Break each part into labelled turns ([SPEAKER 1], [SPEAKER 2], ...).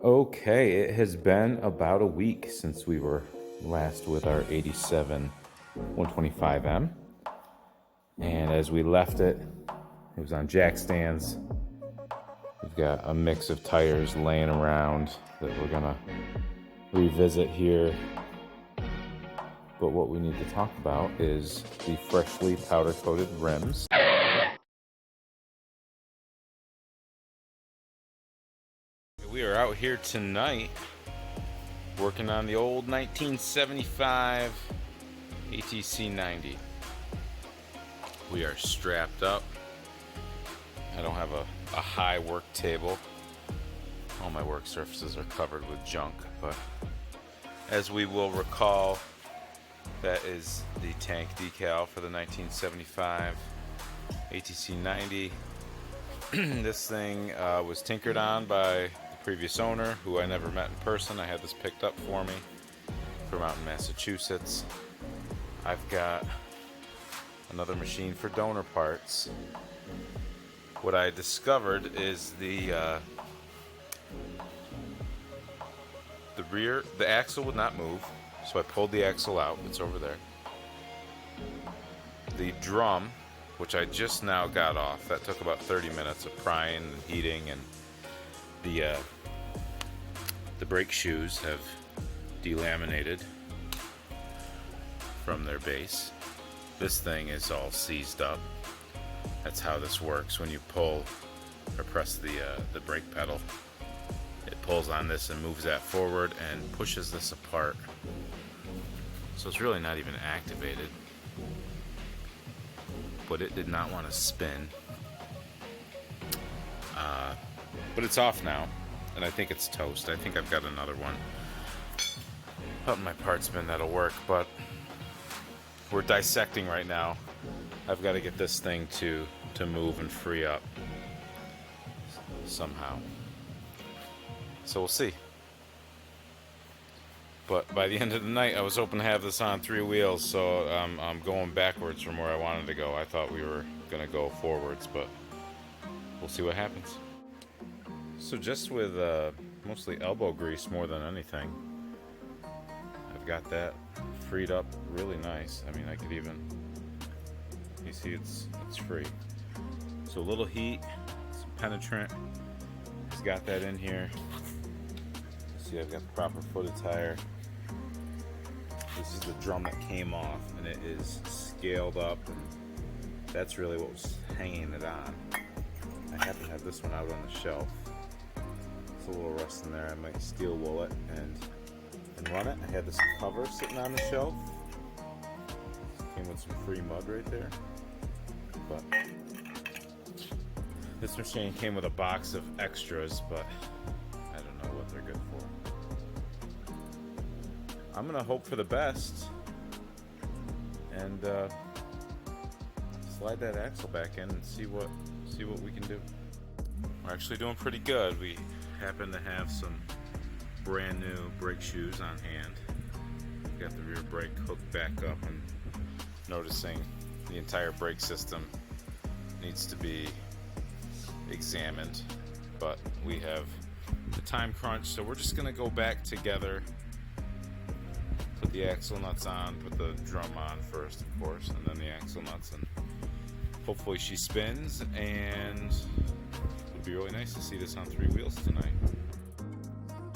[SPEAKER 1] Okay, it has been about a week since we were last with our 87 125M. And as we left it, it was on jack stands. We've got a mix of tires laying around that we're gonna revisit here. But what we need to talk about is the freshly powder coated rims. We are out here tonight working on the old 1975 ATC 90. We are strapped up. I don't have a high work table. All my work surfaces are covered with junk, but as we will recall, that is the tank decal for the 1975 ATC 90. This thing was tinkered on by previous owner, who I never met in person. I had this picked up for me from out in Massachusetts. I've got another machine for donor parts. What I discovered is the axle would not move, so I pulled the axle out. It's over there. The drum, which I just now got off, that took about 30 minutes of prying and heating, and the brake shoes have delaminated from their base. This thing is all seized up. That's how this works. When you pull or press the brake pedal, it pulls on this and moves that forward and pushes this apart. So it's really not even activated. But it did not want to spin. But it's off now, and I think it's toast. I think I've got another one out in my parts bin that'll work, but we're dissecting right now. I've got to get this thing to move and free up somehow. So we'll see. But by the end of the night, I was hoping to have this on 3 wheels, so I'm going backwards from where I wanted to go. I thought we were going to go forwards, but we'll see what happens. So just with mostly elbow grease more than anything, I've got that freed up really nice. I mean, I could even, you see it's free. So a little heat, some penetrant, just got that in here. See, I've got the proper footed tire. This is the drum that came off, and it is scaled up, and that's really what was hanging it on. I happen to have this one out on the shelf. It's a little rust in there. I might steel wool it and run it. I had this cover sitting on the shelf. Came with some free mud right there. But this machine came with a box of extras, but I don't know what they're good for. I'm gonna hope for the best and slide that axle back in and see what we can do. We're actually doing pretty good. We happen to have some brand new brake shoes on hand. Got the rear brake hooked back up, and noticing the entire brake system needs to be examined, but we have the time crunch, so we're just gonna go back together, put the axle nuts on, put the drum on first, of course, and then the axle nuts, and hopefully she spins, and it'd be really nice to see this on 3 wheels tonight.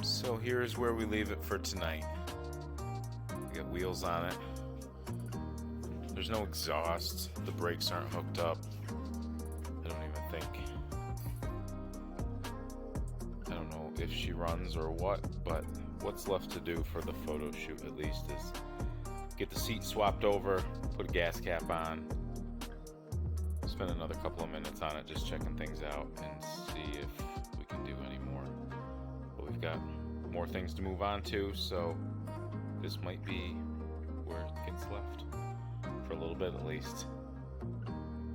[SPEAKER 1] So here's where we leave it for tonight. We got wheels on it. There's no exhaust. The brakes aren't hooked up. I don't even think. I don't know if she runs or what, but what's left to do for the photo shoot at least is get the seat swapped over, put a gas cap on, spend another couple of minutes on it just checking things out and see if we can do any more. But we've got more things to move on to, so this might be where it gets left for a little bit at least.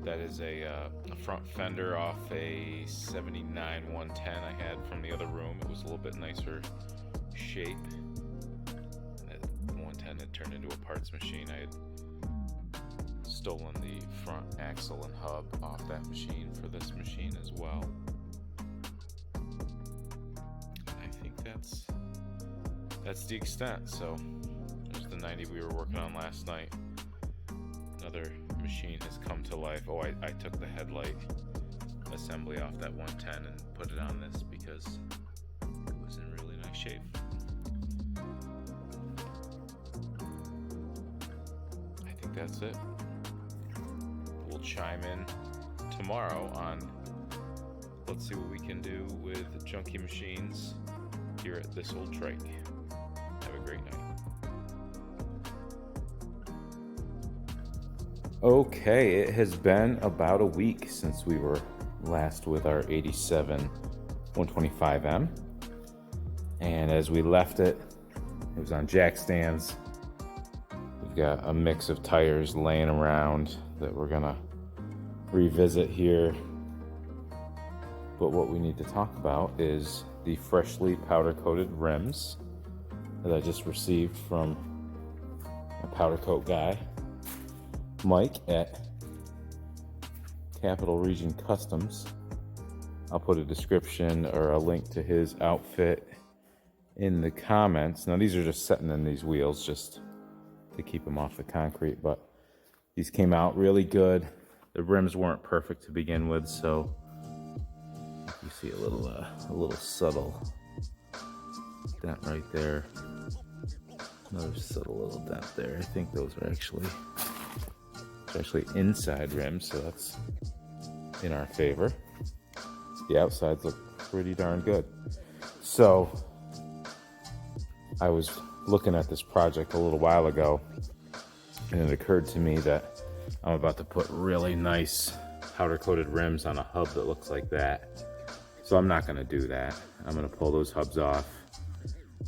[SPEAKER 1] That is a front fender off a 79 110 I had from the other room. It was a little bit nicer shape. That 110 had turned into a parts machine. I had stolen the front axle and hub off that machine for this machine as well. I think that's the extent. So there's the 90 we were working on last night. Another machine has come to life. Oh, I took the headlight assembly off that 110 and put it on this because it was in really nice shape. I think that's it. We'll chime in tomorrow on, let's see what we can do with junky machines here at this old trike. Have a great night. Okay, it has been about a week since we were last with our 87 125M. And as we left it, it was on jack stands. We've got a mix of tires laying around that we're gonna revisit here. But what we need to talk about is the freshly powder coated rims that I just received from a powder coat guy, Mike at Capital Region Customs. I'll put a description or a link to his outfit in the comments. Now these are just setting in these wheels just to keep them off the concrete, but these came out really good. The rims weren't perfect to begin with, so you see a little subtle dent right there. Another subtle little dent there. I think those are actually inside rims, so that's in our favor. The outsides look pretty darn good. So I was looking at this project a little while ago, and it occurred to me that I'm about to put really nice powder coated rims on a hub that looks like that. So I'm not going to do that. I'm going to pull those hubs off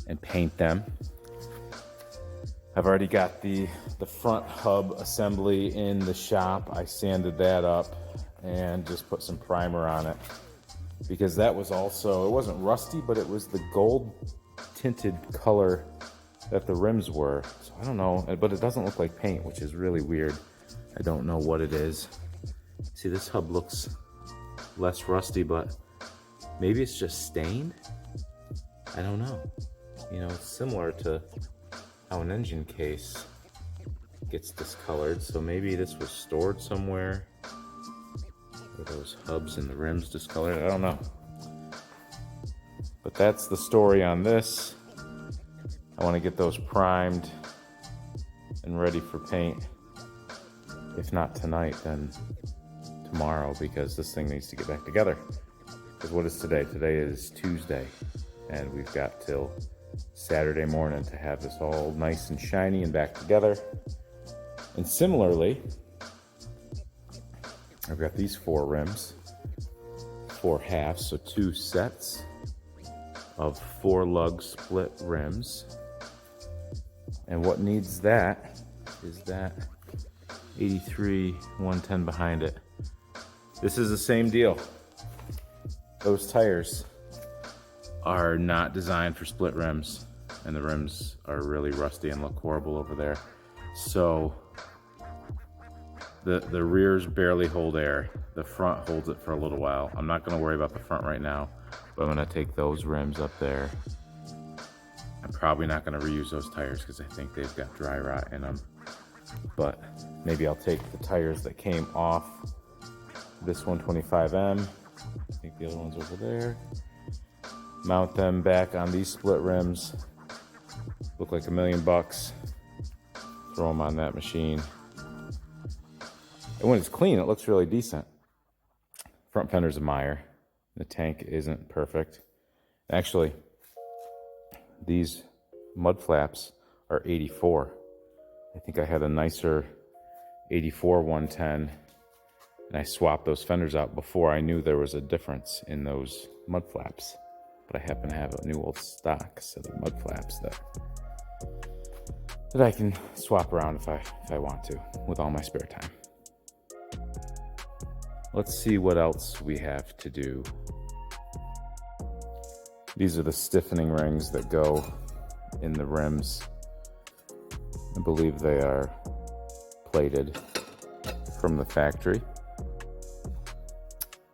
[SPEAKER 1] and paint them. I've already got the front hub assembly in the shop. I sanded that up and just put some primer on it because that was also, it wasn't rusty, but it was the gold tinted color that the rims were. So I don't know, but it doesn't look like paint, which is really weird. I don't know what it is. See, this hub looks less rusty, but maybe it's just stained. I don't know. You know, it's similar to how an engine case gets discolored, so maybe this was stored somewhere where those hubs and the rims discolored. I don't know. But that's the story on this. I want to get those primed and ready for paint. If not tonight, then tomorrow, because this thing needs to get back together. Because what is today? Today is Tuesday, and we've got till Saturday morning to have this all nice and shiny and back together. And similarly, I've got these 4 rims, 4 halves, so 2 sets of 4 lug split rims. And what needs that is that 83 110 behind it. This is the same deal. Those tires are not designed for split rims, and the rims are really rusty and look horrible over there. So the rears barely hold air. The front holds it for a little while. I'm not going to worry about the front right now, but I'm going to take those rims up there. I'm probably not going to reuse those tires because I think they've got dry rot in them. But maybe I'll take the tires that came off this 125M. I think the other one's over there. Mount them back on these split rims. Look like $1 million. Throw them on that machine. And when it's clean, it looks really decent. Front fender's a Meyer. The tank isn't perfect. Actually, these mud flaps are 84. I think I had a nicer 84 110, and I swapped those fenders out before I knew there was a difference in those mud flaps. But I happen to have a new old stock set of mud flaps that I can swap around if I want to with all my spare time. Let's see what else we have to do. These are the stiffening rings that go in the rims. I believe they are plated from the factory.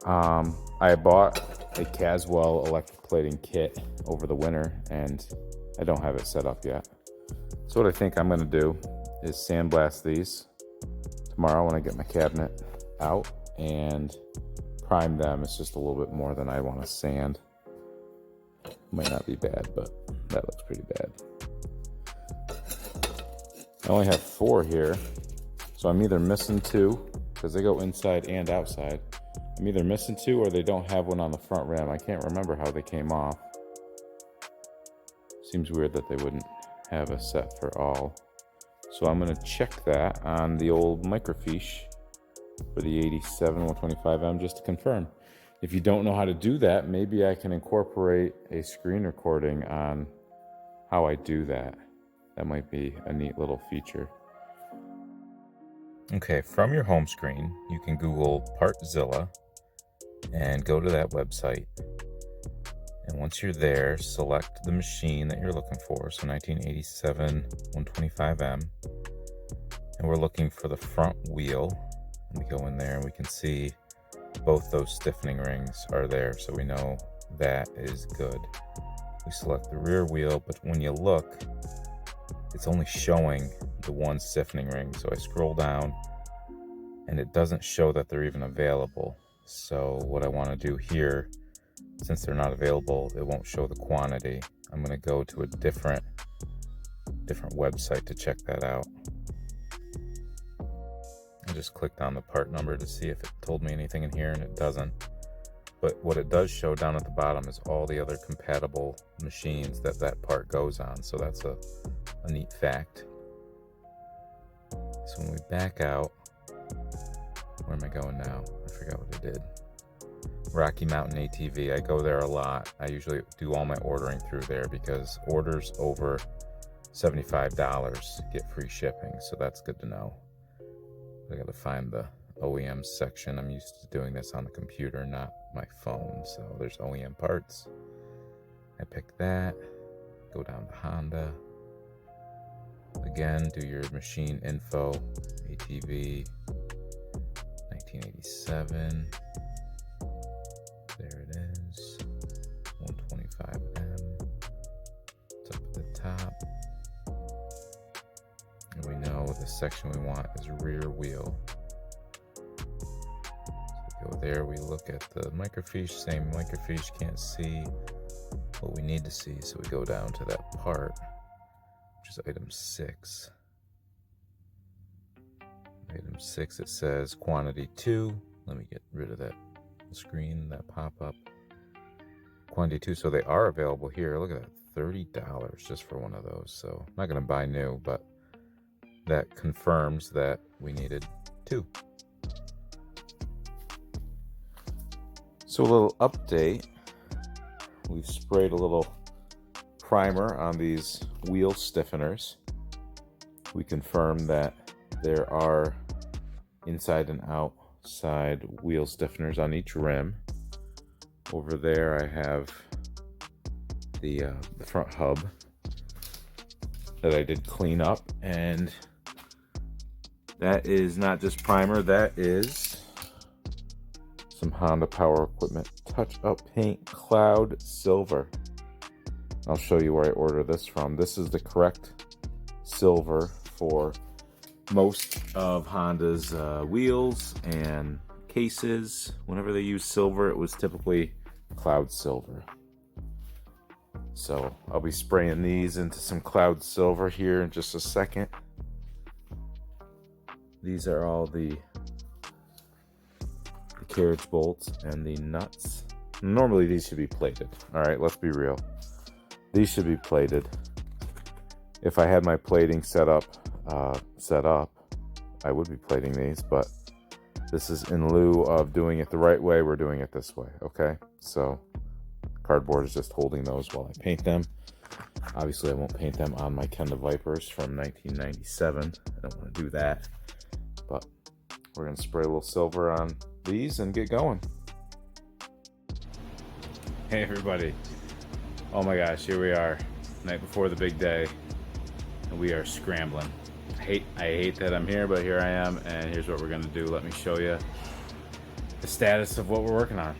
[SPEAKER 1] I bought a Caswell electric plating kit over the winter, and I don't have it set up yet. So what I think I'm going to do is sandblast these tomorrow when I get my cabinet out and prime them. It's just a little bit more than I want to sand. Might not be bad, but that looks pretty bad. I only have 4 here, so I'm either missing 2 because they go inside and outside. I'm either missing 2 or they don't have one on the front rim. I can't remember how they came off. Seems weird that they wouldn't have a set for all. So I'm going to check that on the old microfiche for the 87 125M just to confirm. If you don't know how to do that, maybe I can incorporate a screen recording on how I do that. That might be a neat little feature. Okay, from your home screen, you can Google Partzilla and go to that website. And once you're there, select the machine that you're looking for. So 1987 125M. And we're looking for the front wheel. And we go in there and we can see both those stiffening rings are there. So we know that is good. We select the rear wheel, but when you look, it's only showing the one stiffening ring. So I scroll down and it doesn't show that they're even available. So what I want to do here, since they're not available, it won't show the quantity. I'm going to go to a different website to check that out. I just clicked on the part number to see if it told me anything in here, and it doesn't. But what it does show down at the bottom is all the other compatible machines that part goes on. So that's a neat fact. So when we back out, where am I going now? I forgot what I did. Rocky Mountain ATV. I go there a lot. I usually do all my ordering through there because orders over $75 get free shipping. So that's good to know. I got to find the OEM section. I'm used to doing this on the computer, not my phone. So there's OEM parts. I pick that. Go down to Honda. Again, do your machine info. ATV 1987. There it is. 125M. It's up at the top. And we know the section we want is rear wheel. So we go there, we look at the microfiche, same microfiche, can't see what we need to see, so we go down to that part, which is item 6. Item 6, it says quantity 2. Let me get rid of that screen, that pop-up. Quantity 2, so they are available here. Look at that, $30 just for one of those. So I'm not going to buy new, but that confirms that we needed 2. So a little update. We've sprayed a little primer on these wheel stiffeners. We confirmed that there are inside and outside wheel stiffeners on each rim. Over there I have the front hub that I did clean up, and that is not just primer, that is some Honda Power Equipment touch-up paint Cloud Silver. I'll show you where I ordered this from. This is the correct silver for most of Honda's wheels and cases. Whenever they use silver, it was typically Cloud Silver. So I'll be spraying these into some Cloud Silver here in just a second. These are all the carriage bolts and the nuts. Normally these should be plated. All right, let's be real. These should be plated. If I had my plating set up, I would be plating these, but this is in lieu of doing it the right way. We're doing it this way, okay? So cardboard is just holding those while I paint them. Obviously, I won't paint them on my Kenda Vipers from 1997. I don't want to do that, but we're going to spray a little silver on these and get going. Hey everybody. Oh my gosh, here we are, night before the big day, and we are scrambling. I hate that I'm here, but here I am, and here's what we're gonna do. Let me show you the status of what we're working on.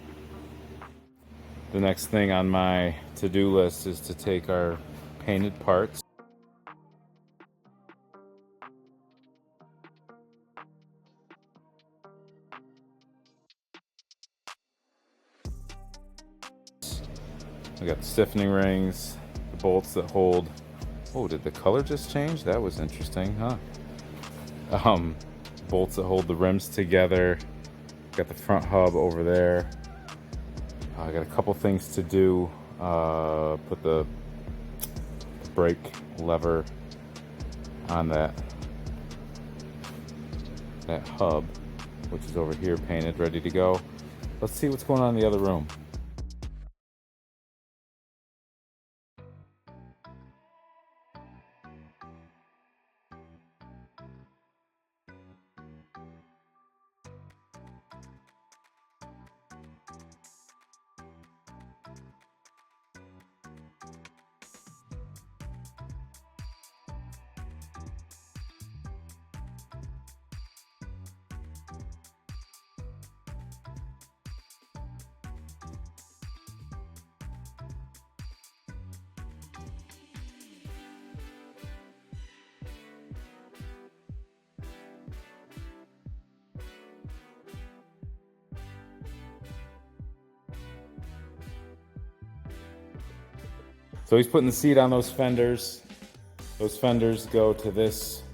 [SPEAKER 1] The next thing on my to-do list is to take our painted parts. We got the stiffening rings, the bolts that hold. Oh, did the color just change? That was interesting, huh? Bolts that hold the rims together. Got the front hub over there. I got a couple things to do. Put the brake lever on that hub, which is over here painted, ready to go. Let's see what's going on in the other room. So he's putting the seat on those fenders. Those fenders go to this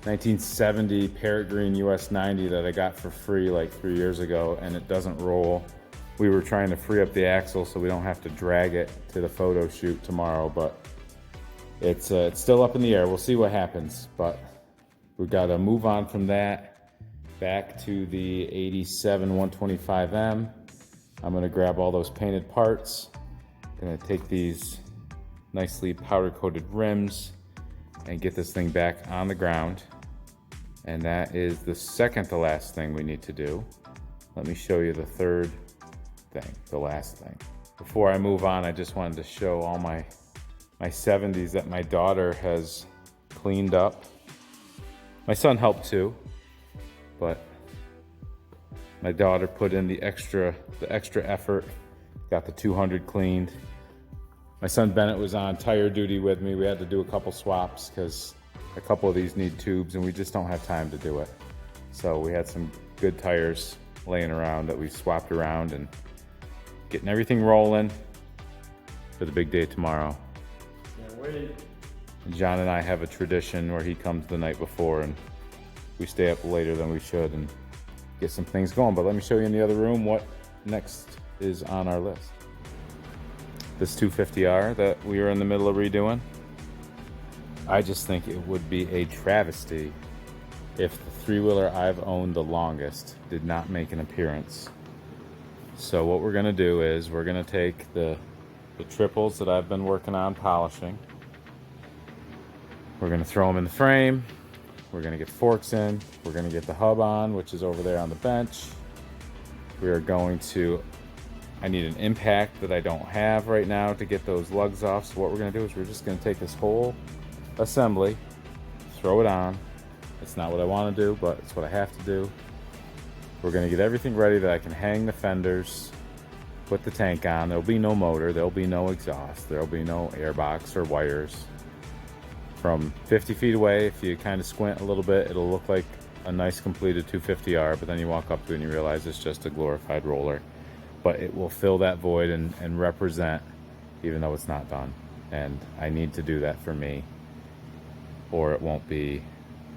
[SPEAKER 1] 1970 Parrot Green US90 that I got for free like 3 years ago, and it doesn't roll. We were trying to free up the axle so we don't have to drag it to the photo shoot tomorrow, but it's still up in the air. We'll see what happens, but we've got to move on from that back to the 87 125M. I'm gonna grab all those painted parts. I'm gonna take these nicely powder coated rims and get this thing back on the ground. And that is the second to last thing we need to do. Let me show you the third thing, the last thing. Before I move on, I just wanted to show all my 70s that my daughter has cleaned up. My son helped too, but my daughter put in the extra effort, got the 200 cleaned. My son Bennett was on tire duty with me. We had to do a couple swaps because a couple of these need tubes and we just don't have time to do it. So we had some good tires laying around that we swapped around and getting everything rolling for the big day tomorrow.
[SPEAKER 2] Can't wait.
[SPEAKER 1] John and I have a tradition where he comes the night before and we stay up later than we should and get some things going. But let me show you in the other room what next is on our list. This 250R that we are in the middle of redoing. I just think it would be a travesty if the three-wheeler I've owned the longest did not make an appearance. So what we're gonna do is we're gonna take the triples that I've been working on polishing. We're gonna throw them in the frame. We're gonna get the forks in. We're gonna get the hub on, which is over there on the bench. We are going to, I need an impact that I don't have right now to get those lugs off. So what we're gonna do is we're just gonna take this whole assembly, throw it on. It's not what I wanna do, but it's what I have to do. We're gonna get everything ready that I can hang the fenders, put the tank on. There'll be no motor, there'll be no exhaust, there'll be no airbox or wires. From 50 feet away, if you kind of squint a little bit, it'll look like a nice completed 250R, but then you walk up to it and you realize it's just a glorified roller. But it will fill that void and represent, even though it's not done. And I need to do that for me, or it won't be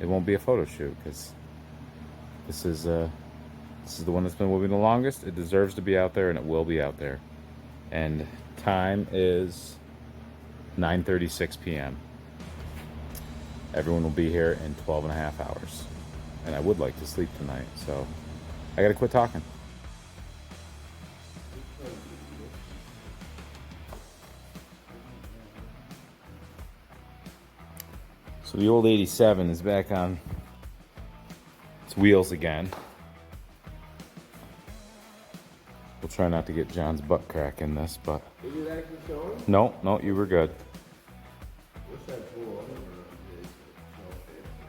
[SPEAKER 1] a photo shoot, because this is the one that's been with me the longest. It deserves to be out there, and it will be out there. And time is 9:36 p.m. Everyone will be here in 12 and a half hours. And I would like to sleep tonight, so I gotta quit talking. So the old 87 is back on its wheels again. We'll try not to get John's butt crack in this, but...
[SPEAKER 2] Is it actually showing?
[SPEAKER 1] No, you were good.
[SPEAKER 2] What's that for?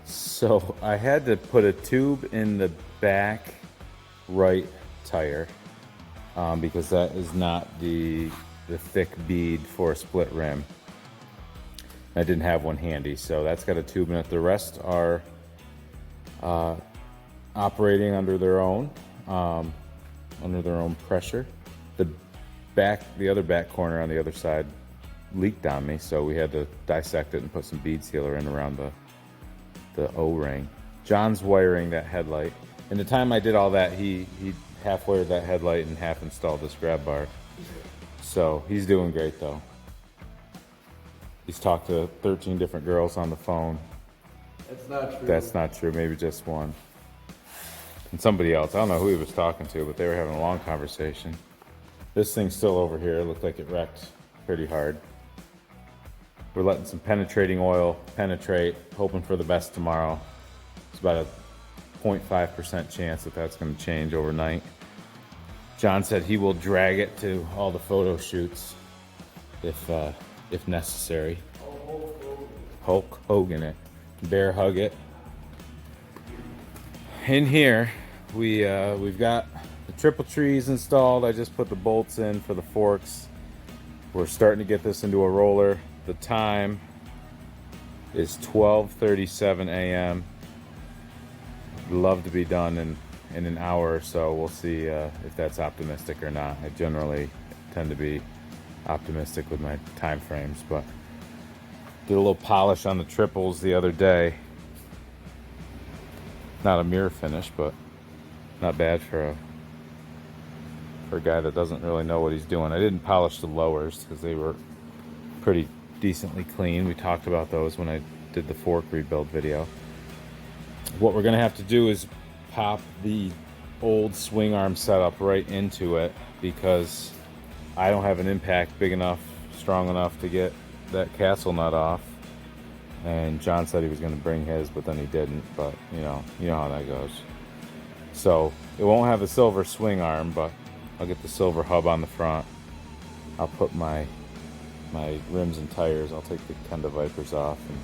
[SPEAKER 1] So I had to put a tube in the back right tire because that is not the thick bead for a split rim. I didn't have one handy, so that's got a tube in it. The rest are operating under their own pressure. The other back corner on the other side leaked on me, so we had to dissect it and put some bead sealer in around the O-ring. John's wiring that headlight. In the time I did all that, he half wired that headlight and half installed this grab bar. So he's doing great though. He's talked to 13 different girls on the phone.
[SPEAKER 2] That's not true.
[SPEAKER 1] That's not true, maybe just one. And somebody else, I don't know who he was talking to, but they were having a long conversation. This thing's still over here. It looked like it wrecked pretty hard. We're letting some penetrating oil penetrate, hoping for the best tomorrow. It's about a 0.5% chance that that's going to change overnight. John said he will drag it to all the photo shoots if necessary. Hulk Hogan it. Bear hug it. In here, we've got the triple trees installed. I just put the bolts in for the forks. We're starting to get this into a roller. The time is 12:37 a.m. Love to be done in an hour or so. We'll see if that's optimistic or not. I generally tend to be optimistic with my time frames, but did a little polish on the triples the other day. Not a mirror finish, but not bad for a guy that doesn't really know what he's doing. I didn't polish the lowers because they were pretty decently clean. We talked about those when I did the fork rebuild video. What we're gonna have to do is pop the old swing arm setup right into it because I don't have an impact big enough, strong enough to get that castle nut off. And John said he was gonna bring his, but then he didn't. But you know how that goes. So it won't have the silver swing arm, but I'll get the silver hub on the front. I'll put my rims and tires. I'll take the Kenda Vipers off and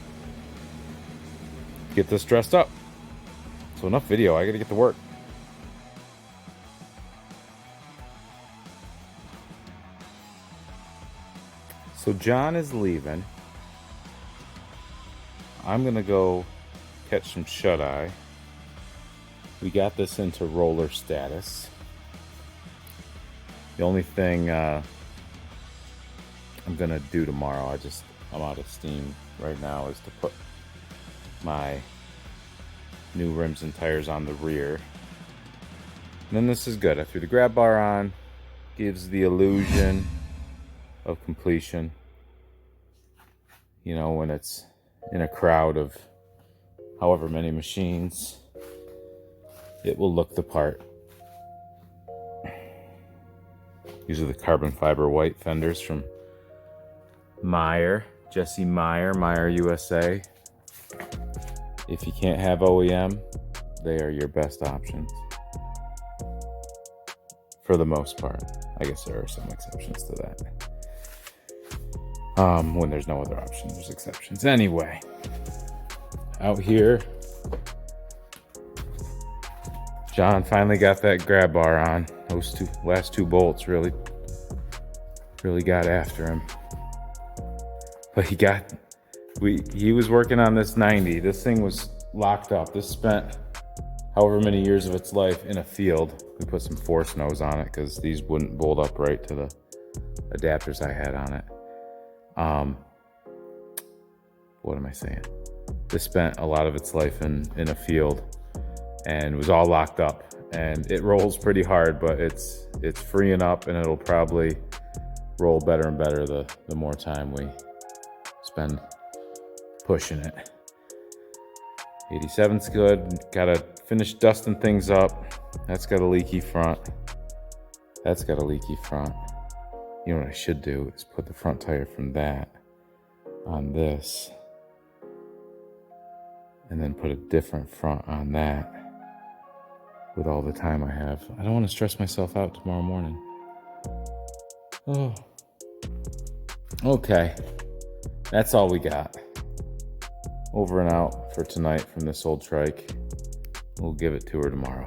[SPEAKER 1] get this dressed up. So enough video, I gotta get to work. So John is leaving. I'm gonna go catch some shut-eye. We got this into roller status. The only thing I'm gonna do tomorrow, I'm out of steam right now, is to put my new rims and tires on the rear. And then this is good. I threw the grab bar on, gives the illusion of completion. You know, when it's in a crowd of however many machines, it will look the part. These are the carbon fiber white fenders from Jesse Meyer USA. If you can't have OEM, they are your best options. For the most part. I guess there are some exceptions to that. When there's no other option, there's exceptions. Anyway, out here, John finally got that grab bar on. Those last two bolts really got after him. But he was working on this 90. This thing was locked up. This spent however many years of its life in a field. We put some force nose on it because these wouldn't bolt up right to the adapters I had on it. What am I saying? This spent a lot of its life in a field and was all locked up. And it rolls pretty hard, but it's freeing up, and it'll probably roll better and better the more time we spend pushing it. 87's good. Gotta finish dusting things up. That's got a leaky front. That's got a leaky front. You know what I should do is put the front tire from that on this, and then put a different front on that. With all the time I have, I don't want to stress myself out tomorrow morning. Oh, okay. That's all we got. Over and out for tonight from this old trike. We'll give it to her tomorrow.